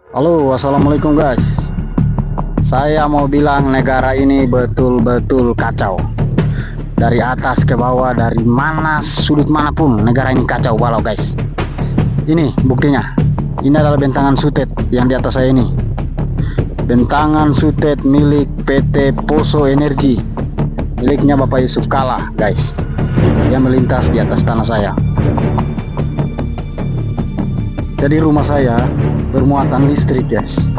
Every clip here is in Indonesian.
Halo, assalamualaikum guys. Saya mau bilang negara ini betul-betul kacau. Dari atas ke bawah, dari mana sudut manapun negara ini kacau balau guys. Ini buktinya. Ini adalah bentangan sutet yang di atas saya ini. Bentangan sutet milik PT Poso Energi, miliknya Bapak Yusuf Kalla guys. Yang melintas di atas tanah saya. Jadi rumah saya bermuatan listrik guys.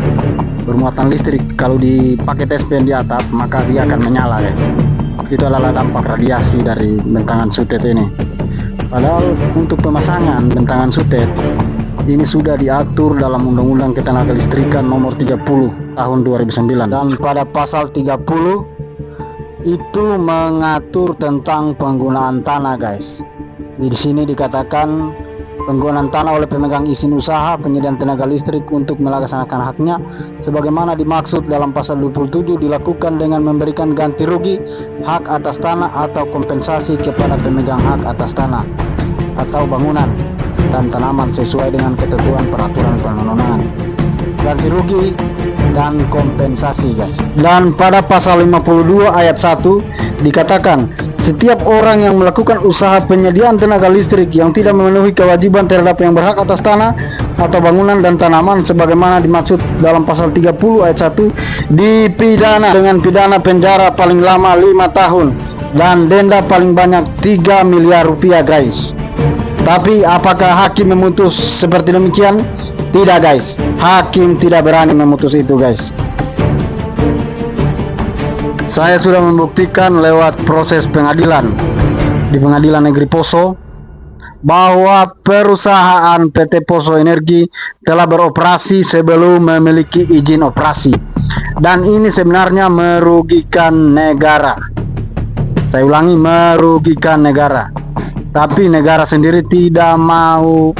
Bermuatan listrik, kalau dipakai TSPN di atap maka dia akan menyala guys. Itu adalah dampak radiasi dari bentangan sutet ini. Padahal untuk pemasangan bentangan sutet ini sudah diatur dalam Undang-Undang Ketenagalistrikan nomor 30 tahun 2009, dan pada pasal 30 itu mengatur tentang penggunaan tanah guys. Di sini dikatakan penggunaan tanah oleh pemegang izin usaha penyediaan tenaga listrik untuk melaksanakan haknya sebagaimana dimaksud dalam pasal 27 dilakukan dengan memberikan ganti rugi hak atas tanah atau kompensasi kepada pemegang hak atas tanah atau bangunan dan tanaman sesuai dengan ketentuan peraturan perundang-undangan. Ganti rugi dan kompensasi guys. Dan pada pasal 52 ayat 1 dikatakan setiap orang yang melakukan usaha penyediaan tenaga listrik yang tidak memenuhi kewajiban terhadap yang berhak atas tanah atau bangunan dan tanaman sebagaimana dimaksud dalam pasal 30 ayat 1 dipidana dengan pidana penjara paling lama 5 tahun dan denda paling banyak 3 miliar rupiah guys. Tapi apakah hakim memutus seperti demikian? Tidak guys, hakim tidak berani memutus itu guys. Saya sudah membuktikan lewat proses pengadilan di Pengadilan Negeri Poso bahwa perusahaan PT Poso Energi telah beroperasi sebelum memiliki izin operasi, dan ini sebenarnya merugikan negara. Saya ulangi, merugikan negara. Tapi negara sendiri tidak mau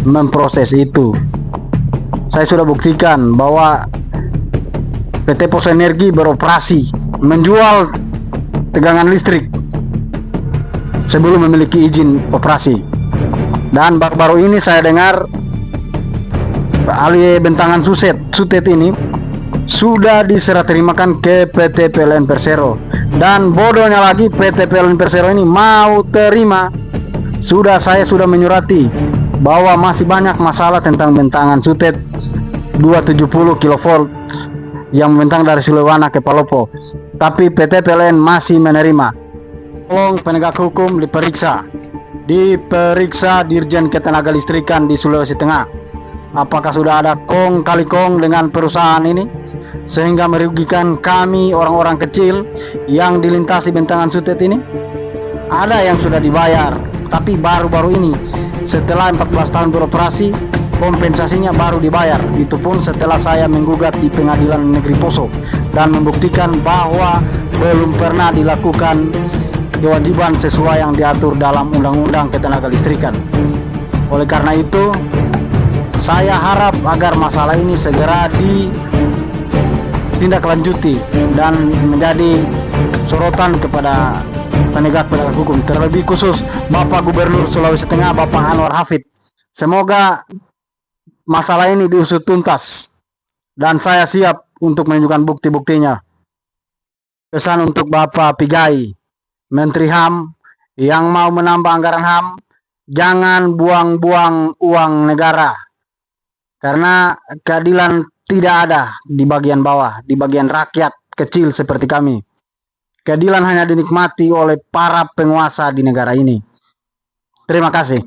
memproses itu. Saya sudah buktikan bahwa PT Poso Energi beroperasi menjual tegangan listrik sebelum memiliki izin operasi. Dan baru-baru ini saya dengar alih bentangan sutet ini sudah diserah terimakan ke PT PLN Persero, dan bodohnya lagi PT PLN Persero ini mau terima. Saya sudah menyurati bahwa masih banyak masalah tentang bentangan sutet 270 kV yang membentang dari Silewana ke Palopo, tapi PT PLN masih menerima. Tolong penegak hukum diperiksa Dirjen Ketenagalistrikan di Sulawesi Tengah. Apakah sudah ada kong kali kong dengan perusahaan ini sehingga merugikan kami orang-orang kecil yang dilintasi bentangan sutet ini? Ada yang sudah dibayar, tapi baru-baru ini setelah 14 tahun beroperasi kompensasinya baru dibayar. Itu pun setelah saya menggugat di Pengadilan Negeri Poso dan membuktikan bahwa belum pernah dilakukan kewajiban sesuai yang diatur dalam Undang-Undang Ketenagalistrikan. Oleh karena itu saya harap agar masalah ini segera ditindaklanjuti dan menjadi sorotan kepada penegak hukum, terlebih khusus Bapak Gubernur Sulawesi Tengah, Bapak Anwar Hafid. Semoga masalah ini diusut tuntas dan saya siap untuk menunjukkan bukti-buktinya. Pesan untuk Bapak Pigai, Menteri HAM yang mau menambah anggaran HAM, jangan buang-buang uang negara, karena keadilan tidak ada di bagian bawah, di bagian rakyat kecil seperti kami. Keadilan hanya dinikmati oleh para penguasa di negara ini. Terima kasih.